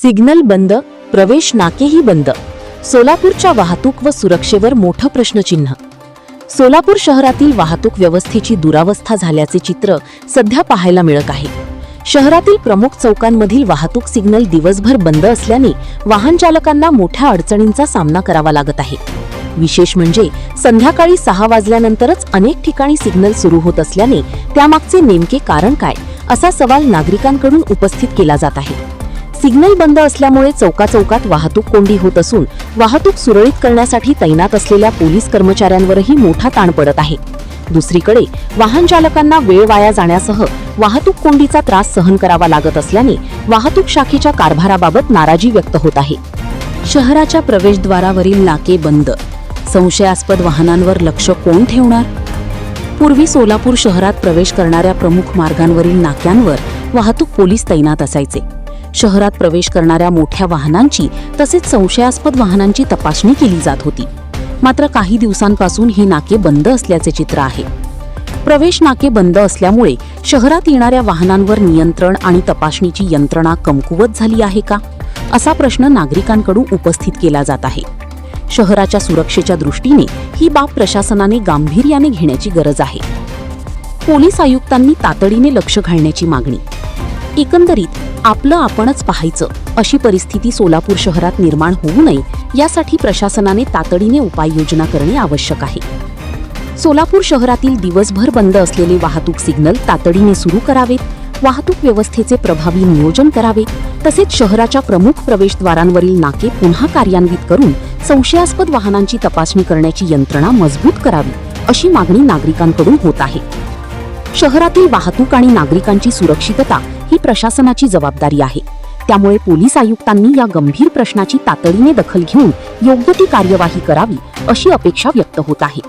Signal बंद, प्रवेश नाकेही बंद. सोलापूरच्या वाहतूक व सुरक्षेवर मोठं प्रश्नचिन्ह. सोलापूर शहरातील वाहतूक व्यवस्थेची दुरावस्था झाल्याचे चित्र सध्या पाहायला मिळत आहे. शहरातील प्रमुख चौकांमधील वाहतूक सिग्नल दिवसभर बंद असल्याने वाहन चालकांना मोठ्या अडचणींचा सामना करावा लागत आहे. विशेष म्हणजे संध्याकाळी 6 वाजल्यानंतरच अनेक ठिकाणी सिग्नल सुरू होत असल्याने त्यामागचे नेमके कारण काय, असा सवाल नागरिकांकडून उपस्थित केला जात आहे. सिग्नल बंद असल्यामुळे चौकाचौकात वाहतूक कोंडी होत असून वाहतूक सुरळीत करण्यासाठी तैनात असलेल्या पोलीस कर्मचाऱ्यांवरही मोठा ताण पडत आहे. दुसरीकडे वाहन चालकांना वेळ वाया जाण्यासह वाहतूक कोंडीचा त्रास सहन करावा लागत असल्याने वाहतूक शाखेच्या कारभाराबाबत नाराजी व्यक्त होत आहे. शहराच्या प्रवेशद्वारावरील नाके बंद, संशयास्पद वाहनांवर लक्ष कोण ठेवणार? पूर्वी सोलापूर शहरात प्रवेश करणाऱ्या प्रमुख मार्गांवरील नाक्यांवर वाहतूक पोलीस तैनात असायचे. शहरात प्रवेश करणाऱ्या मोठ्या वाहनांची तसेच संशयास्पद वाहनांची तपासणी केली जात होती. मात्र काही दिवसांपासून हे नाके बंद असल्याचे चित्र आहे. प्रवेश नाके बंद असल्यामुळे शहरात येणाऱ्या वाहनांवर नियंत्रण आणि तपासणीची यंत्रणा कमकुवत झाली आहे का, असा प्रश्न नागरिकांकडून उपस्थित केला जात आहे. शहराच्या सुरक्षेच्या दृष्टीने ही बाब प्रशासनाने गांभीर्याने घेण्याची गरज आहे. पोलीस आयुक्तांनी तातडीने लक्ष घालण्याची मागणी. एकंदरीत आपलं आपणच पाहायचं अशी परिस्थिती सोलापूर शहरात निर्माण होऊ नये यासाठी प्रशासनाने तातडीने उपाययोजना करणे आवश्यक आहे. सोलापूर शहरातील दिवसभर बंद असलेले वाहतूक सिग्नल तातडीने सुरू करावेत, वाहतूक व्यवस्थेचे प्रभावी नियोजन करावे, तसेच शहराच्या प्रमुख प्रवेशद्वारांवरील नाके पुन्हा कार्यान्वित करून संशयास्पद वाहनांची तपासणी करण्याची यंत्रणा मजबूत करावी, अशी मागणी नागरिकांकडून होत आहे. शहरातील वाहतूक आणि नागरिकांची सुरक्षितता ही प्रशासनाची जबाबदारी आहे. त्यामुळे पोलीस आयुक्तांनी या गंभीर प्रश्नाची तातडीने दखल घेऊन योग्य ती कार्यवाही करावी, अशी अपेक्षा व्यक्त होत आहे.